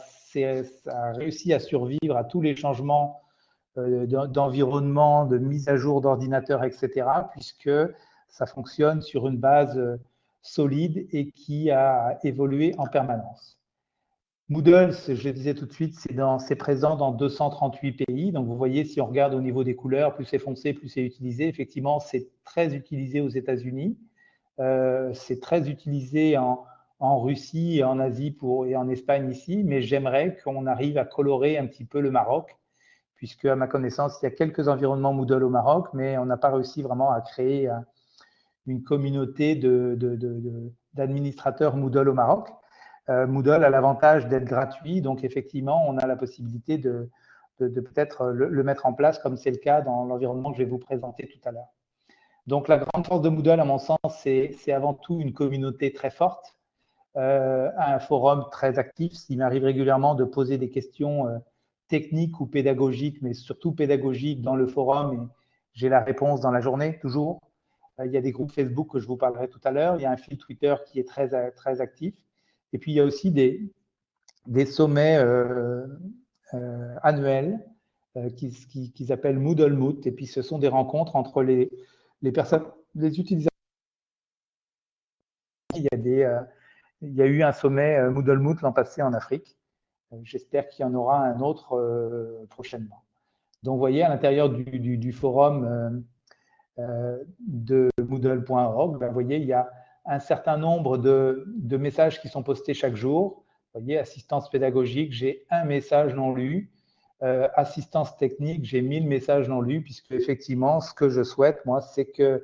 a réussi à survivre à tous les changements d'environnement, de mise à jour d'ordinateur, etc., puisque ça fonctionne sur une base solide et qui a évolué en permanence. Moodle, je le disais tout de suite, c'est présent dans 238 pays. Donc, vous voyez, si on regarde au niveau des couleurs, plus c'est foncé, plus c'est utilisé. Effectivement, c'est très utilisé aux États-Unis. C'est très utilisé en Russie et en Asie et en Espagne ici. Mais j'aimerais qu'on arrive à colorer un petit peu le Maroc, puisque, à ma connaissance, il y a quelques environnements Moodle au Maroc, mais on n'a pas réussi vraiment à créer une communauté d'administrateurs Moodle au Maroc. Moodle a l'avantage d'être gratuit, donc effectivement, on a la possibilité de peut-être le mettre en place, comme c'est le cas dans l'environnement que je vais vous présenter tout à l'heure. Donc, la grande force de Moodle, à mon sens, c'est avant tout une communauté très forte, un forum très actif. Il m'arrive régulièrement de poser des questions techniques ou pédagogiques, mais surtout pédagogiques dans le forum, et j'ai la réponse dans la journée, toujours. Il y a des groupes Facebook que je vous parlerai tout à l'heure. Il y a un fil Twitter qui est très actif. Et puis, il y a aussi des sommets annuels qu'ils appellent Moodle Moot. Et puis, ce sont des rencontres entre les personnes, les utilisateurs. Il y a eu un sommet Moodle Moot l'an passé en Afrique. J'espère qu'il y en aura un autre prochainement. Donc, vous voyez, à l'intérieur du forum de Moodle.org, vous voyez, il y a un certain nombre de messages qui sont postés chaque jour. Vous voyez, assistance pédagogique, j'ai un message non lu. Assistance technique, j'ai 1000 messages non lus, puisque effectivement, ce que je souhaite, moi, c'est que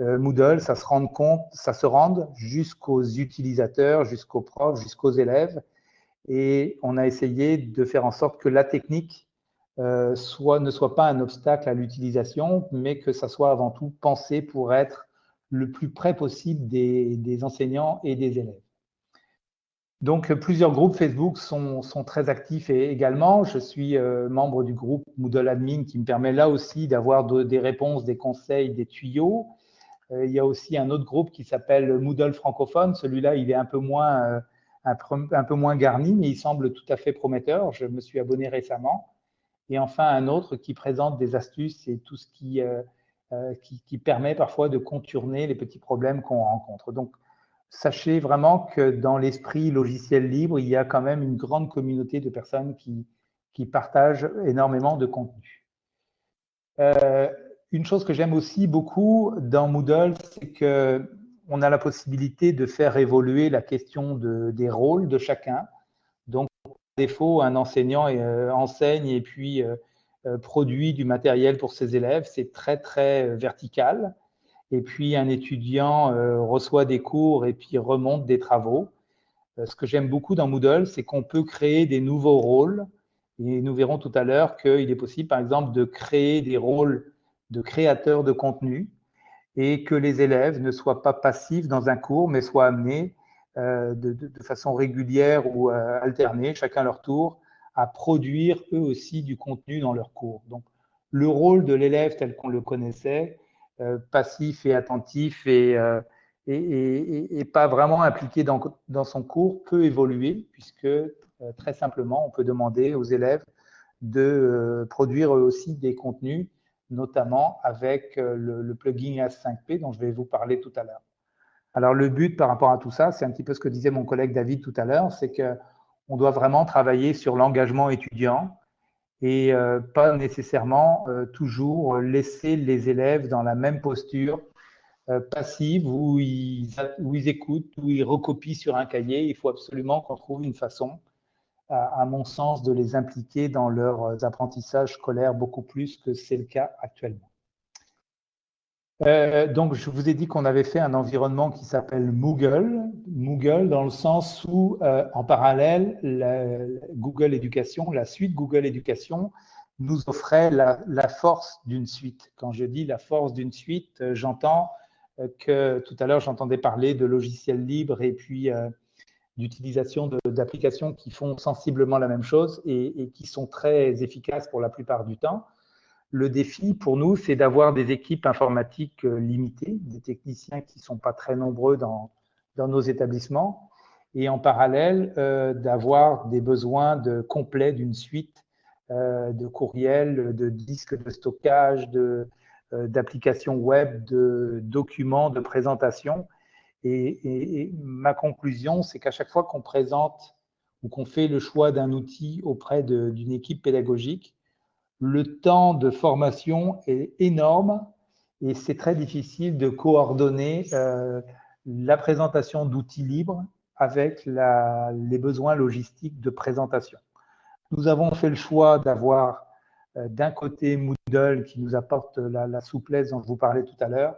Moodle, ça se rende jusqu'aux utilisateurs, jusqu'aux profs, jusqu'aux élèves. Et on a essayé de faire en sorte que la technique ne soit pas un obstacle à l'utilisation, mais que ça soit avant tout pensé pour être le plus près possible des enseignants et des élèves. Donc, plusieurs groupes Facebook sont très actifs également. Je suis membre du groupe Moodle Admin qui me permet là aussi d'avoir des réponses, des conseils, des tuyaux. Il y a aussi un autre groupe qui s'appelle Moodle francophone. Celui-là, il est un peu moins garni, mais il semble tout à fait prometteur. Je me suis abonné récemment. Et enfin, un autre qui présente des astuces et tout ce qui permet parfois de contourner les petits problèmes qu'on rencontre. Donc, sachez vraiment que dans l'esprit logiciel libre, il y a quand même une grande communauté de personnes qui partagent énormément de contenu. Une chose que j'aime aussi beaucoup dans Moodle, c'est qu'on a la possibilité de faire évoluer la question des rôles de chacun. Donc, par défaut, un enseignant enseigne et puis produit du matériel pour ses élèves. C'est très vertical. Et puis, un étudiant reçoit des cours et puis remonte des travaux. Ce que j'aime beaucoup dans Moodle, c'est qu'on peut créer des nouveaux rôles. Et nous verrons tout à l'heure qu'il est possible, par exemple, de créer des rôles de créateurs de contenu et que les élèves ne soient pas passifs dans un cours, mais soient amenés de façon régulière ou alternée, chacun leur tour, à produire eux aussi du contenu dans leur cours. Donc, le rôle de l'élève tel qu'on le connaissait, passif et attentif et pas vraiment impliqué dans son cours, peut évoluer puisque très simplement, on peut demander aux élèves de produire eux aussi des contenus, notamment avec le plugin As5P dont je vais vous parler tout à l'heure. Alors, le but par rapport à tout ça, c'est un petit peu ce que disait mon collègue David tout à l'heure, c'est qu'on doit vraiment travailler sur l'engagement étudiant et pas nécessairement toujours laisser les élèves dans la même posture passive où ils écoutent, où ils recopient sur un cahier. Il faut absolument qu'on trouve une façon, à mon sens, de les impliquer dans leurs apprentissages scolaires beaucoup plus que c'est le cas actuellement. Donc, je vous ai dit qu'on avait fait un environnement qui s'appelle Moogle dans le sens où, en parallèle, Google Éducation, la suite Google Éducation, nous offrait la force d'une suite. Quand je dis la force d'une suite, j'entends que tout à l'heure, j'entendais parler de logiciels libres et puis d'utilisation d'applications qui font sensiblement la même chose et qui sont très efficaces pour la plupart du temps. Le défi pour nous, c'est d'avoir des équipes informatiques limitées, des techniciens qui ne sont pas très nombreux dans nos établissements, et en parallèle, d'avoir des besoins complets d'une suite de courriels, de disques de stockage, d'applications web, de documents, de présentations. Et ma conclusion, c'est qu'à chaque fois qu'on présente ou qu'on fait le choix d'un outil auprès d'une équipe pédagogique, le temps de formation est énorme et c'est très difficile de coordonner la présentation d'outils libres avec les besoins logistiques de présentation. Nous avons fait le choix d'avoir d'un côté Moodle qui nous apporte la souplesse dont je vous parlais tout à l'heure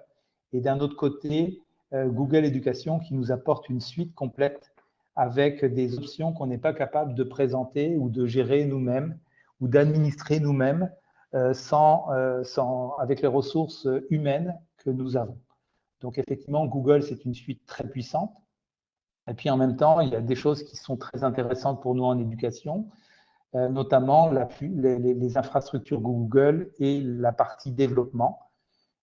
et d'un autre côté Google Éducation qui nous apporte une suite complète avec des options qu'on n'est pas capable de présenter ou de gérer nous-mêmes ou d'administrer nous-mêmes avec les ressources humaines que nous avons. Donc effectivement, Google, c'est une suite très puissante. Et puis en même temps, il y a des choses qui sont très intéressantes pour nous en éducation, notamment les infrastructures Google et la partie développement,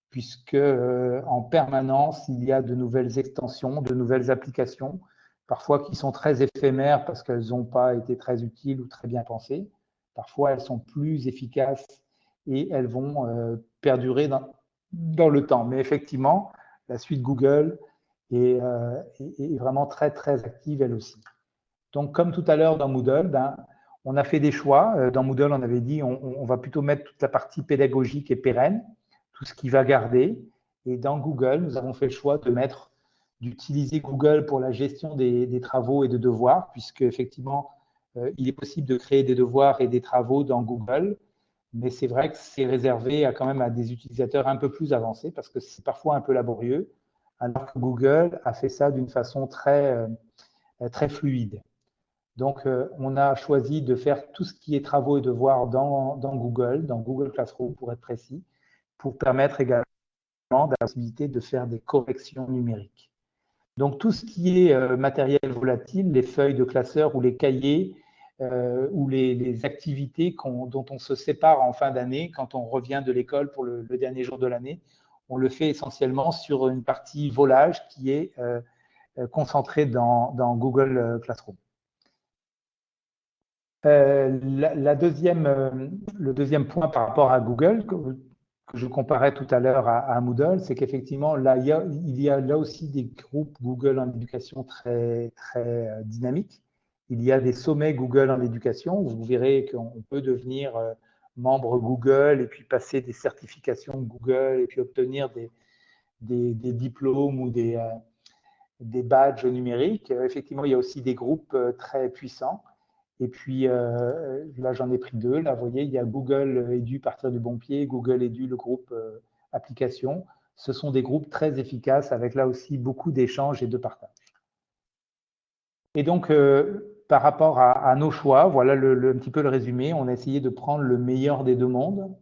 puisque en permanence, il y a de nouvelles extensions, de nouvelles applications, parfois qui sont très éphémères parce qu'elles n'ont pas été très utiles ou très bien pensées. Parfois, elles sont plus efficaces et elles vont perdurer dans le temps. Mais effectivement, la suite Google est vraiment très, très active elle aussi. Donc, comme tout à l'heure dans Moodle, on a fait des choix. Dans Moodle, on avait dit on va plutôt mettre toute la partie pédagogique et pérenne, tout ce qui va garder. Et dans Google, nous avons fait le choix d'utiliser Google pour la gestion des travaux et de devoirs, puisque effectivement, il est possible de créer des devoirs et des travaux dans Google, mais c'est vrai que c'est réservé quand même à des utilisateurs un peu plus avancés, parce que c'est parfois un peu laborieux, alors que Google a fait ça d'une façon très, très fluide. Donc, on a choisi de faire tout ce qui est travaux et devoirs dans Google Classroom pour être précis, pour permettre également la possibilité de faire des corrections numériques. Donc, tout ce qui est matériel volatile, les feuilles de classeur ou les cahiers ou les activités dont on se sépare en fin d'année, quand on revient de l'école pour le dernier jour de l'année, on le fait essentiellement sur une partie volage qui est concentrée dans Google Classroom. Le deuxième point par rapport à Google, que je comparais tout à l'heure à Moodle, c'est qu'effectivement, là, il y a là aussi des groupes Google en éducation très, très dynamiques. Il y a des sommets Google en éducation où vous verrez qu'on peut devenir membre Google et puis passer des certifications Google et puis obtenir des diplômes ou des badges numériques. Effectivement, il y a aussi des groupes très puissants. Et puis, là, j'en ai pris deux. Là, vous voyez, il y a Google Edu Partir du Bon Pied, Google Edu, le groupe application. Ce sont des groupes très efficaces avec là aussi beaucoup d'échanges et de partage. Et donc, par rapport à nos choix, voilà un petit peu le résumé. On a essayé de prendre le meilleur des deux mondes.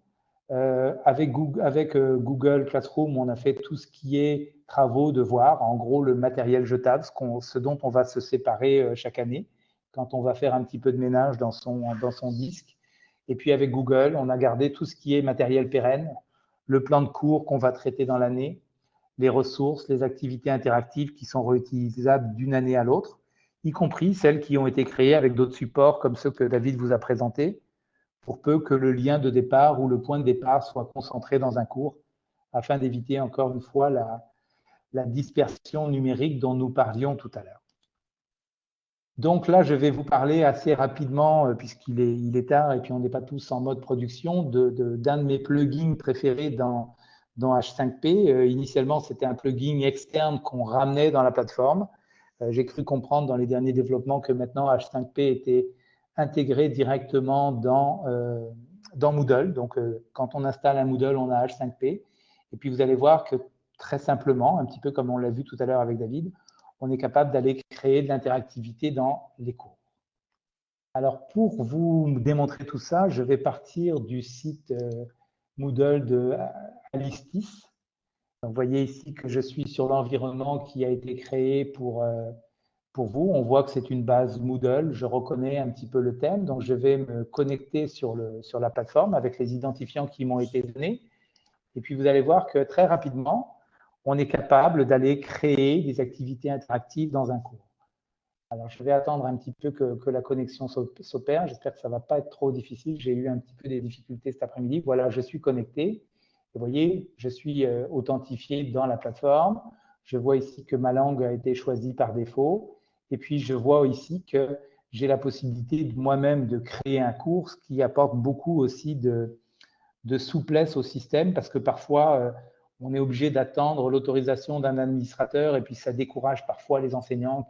Avec Google Classroom, on a fait tout ce qui est travaux, devoirs, en gros le matériel jetable, ce dont on va se séparer chaque année quand on va faire un petit peu de ménage dans son disque. Et puis avec Google, on a gardé tout ce qui est matériel pérenne, le plan de cours qu'on va traiter dans l'année, les ressources, les activités interactives qui sont réutilisables d'une année à l'autre, y compris celles qui ont été créées avec d'autres supports comme ceux que David vous a présentés, pour peu que le lien de départ ou le point de départ soit concentré dans un cours, afin d'éviter encore une fois la dispersion numérique dont nous parlions tout à l'heure. Donc là, je vais vous parler assez rapidement, puisqu'il est tard et puis on n'est pas tous en mode production, d'un de mes plugins préférés dans H5P. Initialement, c'était un plugin externe qu'on ramenait dans la plateforme. J'ai cru comprendre dans les derniers développements que maintenant H5P était intégré directement dans Moodle. Donc, quand on installe un Moodle, on a H5P. Et puis, vous allez voir que très simplement, un petit peu comme on l'a vu tout à l'heure avec David, on est capable d'aller créer de l'interactivité dans les cours. Alors, pour vous démontrer tout ça, je vais partir du site Moodle de Alistis. Donc, vous voyez ici que je suis sur l'environnement qui a été créé pour vous. On voit que c'est une base Moodle. Je reconnais un petit peu le thème. Donc, je vais me connecter sur la plateforme avec les identifiants qui m'ont été donnés. Et puis, vous allez voir que très rapidement, on est capable d'aller créer des activités interactives dans un cours. Alors, je vais attendre un petit peu que la connexion s'opère. J'espère que ça ne va pas être trop difficile. J'ai eu un petit peu des difficultés cet après-midi. Voilà, je suis connecté. Vous voyez, je suis authentifié dans la plateforme. Je vois ici que ma langue a été choisie par défaut. Et puis, je vois ici que j'ai la possibilité moi-même de créer un cours, ce qui apporte beaucoup aussi de souplesse au système, parce que parfois, on est obligé d'attendre l'autorisation d'un administrateur, et puis ça décourage parfois les enseignants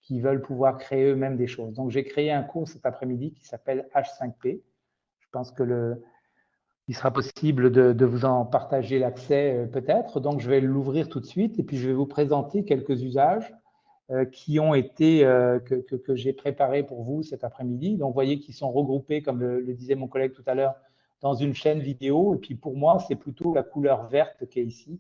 qui veulent pouvoir créer eux-mêmes des choses. Donc, j'ai créé un cours cet après-midi qui s'appelle H5P. Je pense que il sera possible de vous en partager l'accès peut-être. Donc, je vais l'ouvrir tout de suite et puis je vais vous présenter quelques usages qui ont été, que j'ai préparés pour vous cet après-midi. Donc, vous voyez qu'ils sont regroupés, comme le disait mon collègue tout à l'heure, dans une chaîne vidéo. Et puis, pour moi, c'est plutôt la couleur verte qui est ici.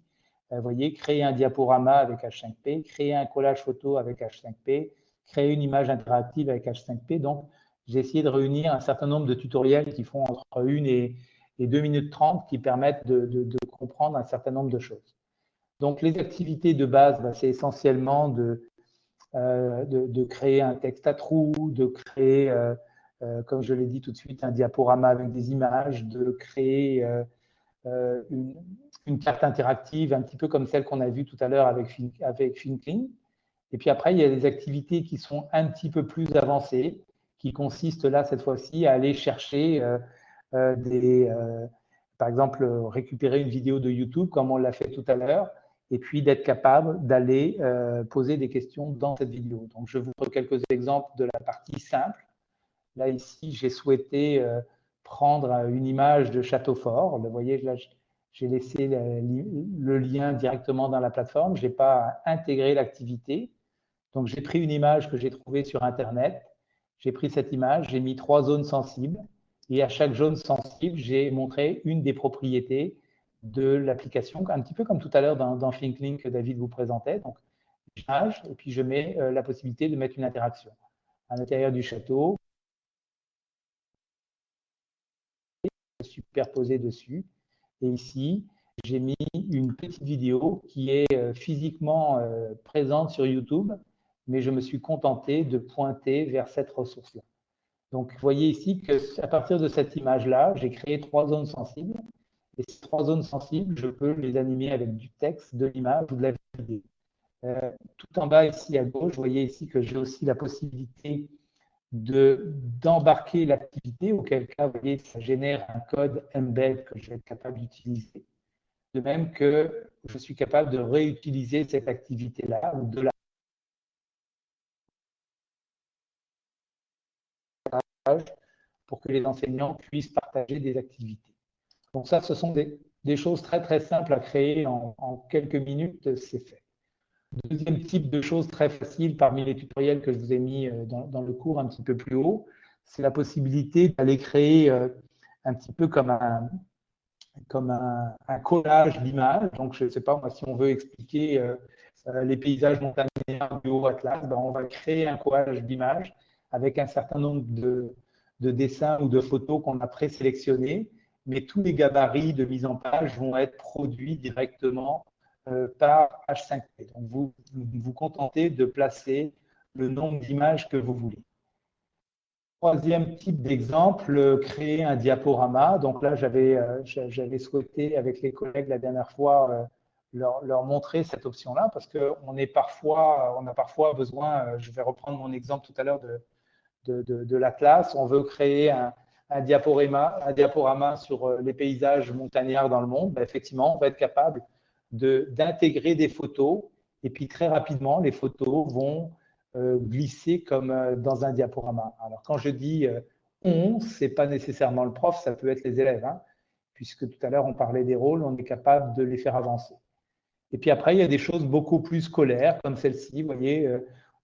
Vous voyez, créer un diaporama avec H5P, créer un collage photo avec H5P, créer une image interactive avec H5P. Donc, j'ai essayé de réunir un certain nombre de tutoriels qui font entre 1 et 2 minutes 30 qui permettent de comprendre un certain nombre de choses. Donc, les activités de base, c'est essentiellement de créer un texte à trous, de créer, comme je l'ai dit tout de suite, un diaporama avec des images, de créer une carte interactive, un petit peu comme celle qu'on a vue tout à l'heure avec Finkling. Et puis après, il y a des activités qui sont un petit peu plus avancées, qui consistent là, cette fois-ci, à aller chercher par exemple, récupérer une vidéo de YouTube, comme on l'a fait tout à l'heure, et puis d'être capable d'aller poser des questions dans cette vidéo. Donc, je vous montre quelques exemples de la partie simple. Là, ici, j'ai souhaité prendre une image de château fort. Vous voyez, là, j'ai laissé le lien directement dans la plateforme. Je n'ai pas intégré l'activité. Donc, j'ai pris une image que j'ai trouvée sur Internet. J'ai pris cette image, j'ai mis 3 zones sensibles. Et à chaque zone sensible, j'ai montré une des propriétés de l'application, un petit peu comme tout à l'heure dans Thinklink que David vous présentait. Donc, image, et puis je mets la possibilité de mettre une interaction. À l'intérieur du château, superposé dessus. Et ici, j'ai mis une petite vidéo qui est physiquement présente sur YouTube, mais je me suis contenté de pointer vers cette ressource-là. Donc, vous voyez ici qu'à partir de cette image-là, j'ai créé 3 zones sensibles. Et ces 3 zones sensibles, je peux les animer avec du texte, de l'image ou de la vidéo. Tout en bas, ici à gauche, vous voyez ici que j'ai aussi la possibilité d'embarquer l'activité, auquel cas, vous voyez, ça génère un code embed que je vais être capable d'utiliser. De même que je suis capable de réutiliser cette activité-là ou de la pour que les enseignants puissent partager des activités. Donc ça, ce sont des choses très, très simples à créer en quelques minutes, c'est fait. Deuxième type de choses très faciles parmi les tutoriels que je vous ai mis dans le cours un petit peu plus haut, c'est la possibilité d'aller créer un petit peu comme un collage d'images. Donc, je ne sais pas, moi, si on veut expliquer les paysages montagnards du Haut-Atlas, ben, on va créer un collage d'images avec un certain nombre de dessins ou de photos qu'on a présélectionnés, mais tous les gabarits de mise en page vont être produits directement par H5P. Donc, vous vous contentez de placer le nombre d'images que vous voulez. Troisième type d'exemple, créer un diaporama. Donc là, j'avais souhaité, avec les collègues la dernière fois, leur montrer cette option-là, parce qu'on a parfois besoin, je vais reprendre mon exemple tout à l'heure de la classe, on veut créer un diaporama sur les paysages montagnards dans le monde. Ben, effectivement, on va être capable d'intégrer des photos, et puis très rapidement, les photos vont glisser comme dans un diaporama. Alors, quand je dis on, ce n'est pas nécessairement le prof, ça peut être les élèves, hein, puisque tout à l'heure, on parlait des rôles, on est capable de les faire avancer. Et puis après, il y a des choses beaucoup plus scolaires, comme celle-ci, vous voyez,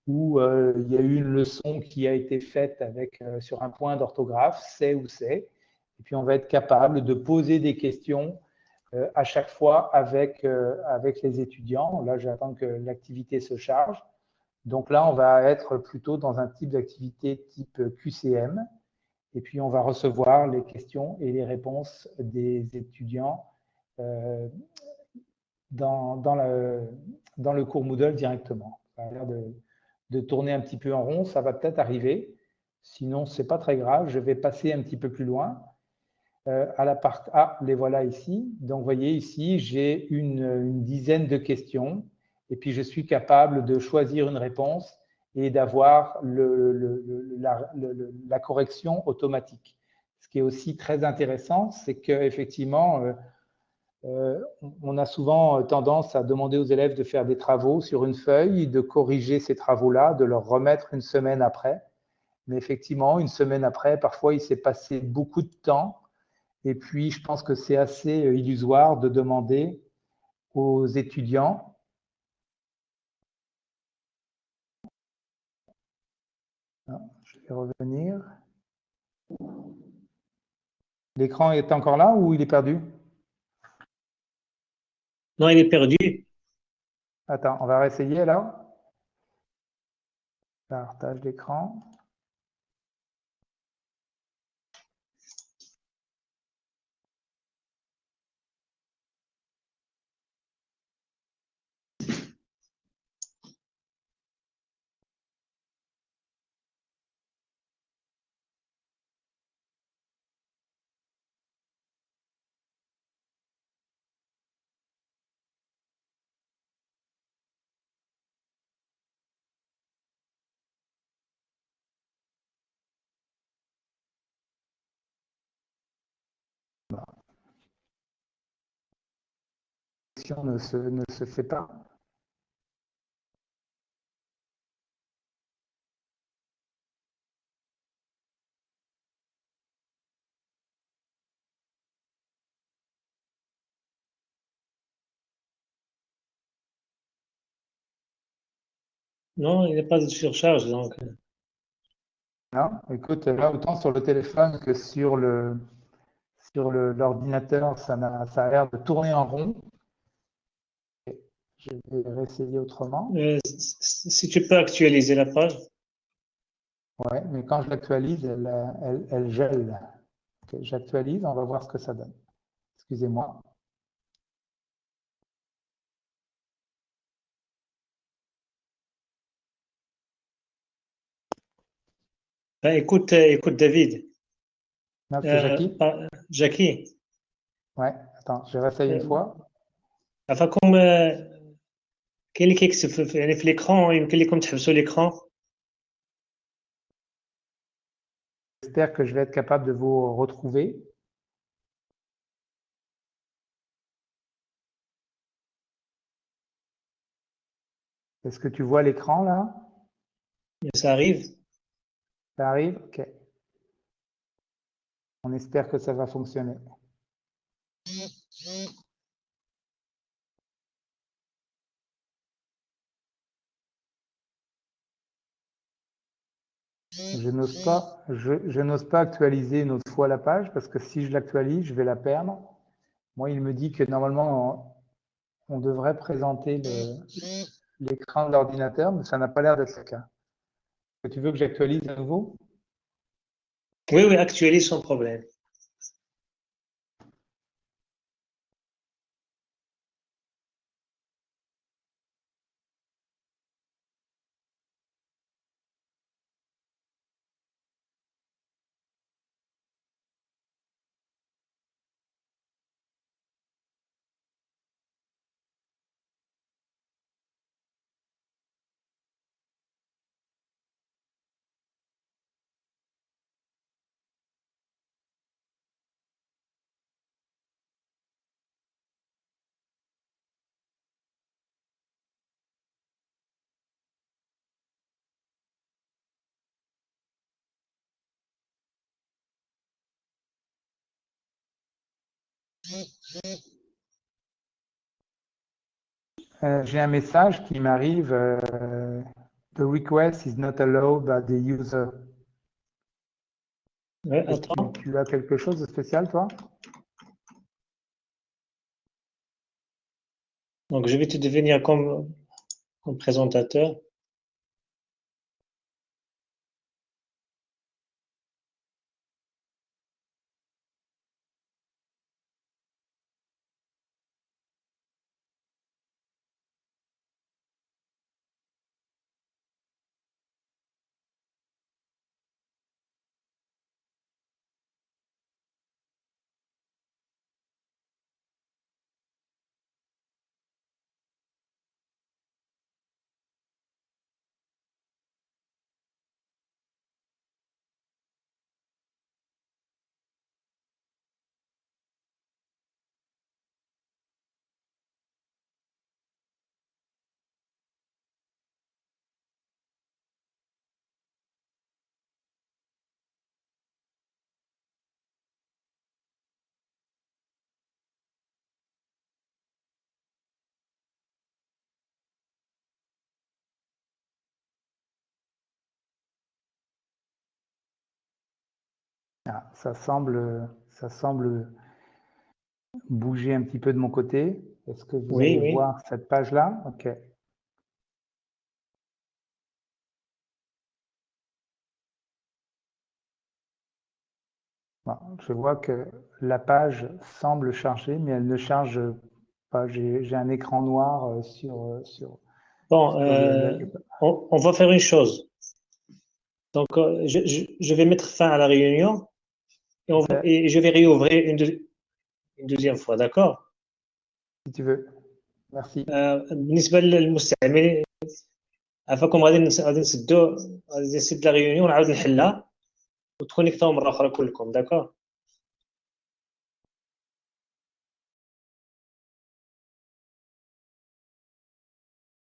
où il y a eu une leçon qui a été faite sur un point d'orthographe, c'est ou c'est. Et puis, on va être capable de poser des questions à chaque fois avec les étudiants. Là, j'attends que l'activité se charge. Donc là, on va être plutôt dans un type d'activité type QCM. Et puis, on va recevoir les questions et les réponses des étudiants dans le cours Moodle directement. Ça a l'air de tourner un petit peu en rond, ça va peut-être arriver. Sinon, ce n'est pas très grave. Je vais passer un petit peu plus loin. À la part A, les voilà ici. Donc, vous voyez ici, j'ai une dizaine de questions. Et puis, je suis capable de choisir une réponse et d'avoir la correction automatique. Ce qui est aussi très intéressant, c'est qu'effectivement, on a souvent tendance à demander aux élèves de faire des travaux sur une feuille, de corriger ces travaux-là, de leur remettre une semaine après. Mais effectivement, une semaine après, parfois, il s'est passé beaucoup de temps. Et puis, je pense que c'est assez illusoire de demander aux étudiants. Je vais revenir. L'écran est encore là ou il est perdu? Non, il est perdu. Attends, on va réessayer alors. Partage d'écran. La question ne se fait pas. Non, il n'y a pas de surcharge. Donc. Non, écoute, là, autant sur le téléphone que sur l'ordinateur, ça a l'air de tourner en rond. Je vais réessayer autrement. Si tu peux actualiser la page. Ouais, mais quand je l'actualise, elle gèle. Okay, j'actualise, on va voir ce que ça donne. Excusez-moi. Ben, écoute, David. Non, c'est Jackie? Jackie. Ouais, attends, je réessaye une fois. عفاكم كاين اللي كيكتب يعني في l'écran يمكن لكم تحبسوا l'écran. J'espère que je vais être capable de vous retrouver. Est-ce que tu vois l'écran là? Ça arrive. Ça arrive? Ok. On espère que ça va fonctionner. Je n'ose pas actualiser une autre fois la page parce que si je l'actualise, je vais la perdre. Moi, il me dit que normalement, on devrait présenter l'écran de l'ordinateur, mais ça n'a pas l'air d'être le cas. Tu veux que j'actualise à nouveau? Oui, oui, actualise sans problème. J'ai un message qui m'arrive The request is not allowed by the user. Ouais, attends. Tu as quelque chose de spécial, toi? Donc, je vais te devenir comme présentateur. Ah, ça semble bouger un petit peu de mon côté. Est-ce que vous allez voir cette page-là? OK. Bon, je vois que la page semble charger, mais elle ne charge pas. J'ai un écran noir sur Bon, on va faire une chose. Donc, je vais mettre fin à la réunion et je vais réouvrir une deuxième fois, d'accord? Si tu veux. Merci. بالنسبة للمستعملين عفاكم غادي نسد لا ريونيون ونعاود نحلها وتكونيكطاو مرة أخرى كلكم، d'accord؟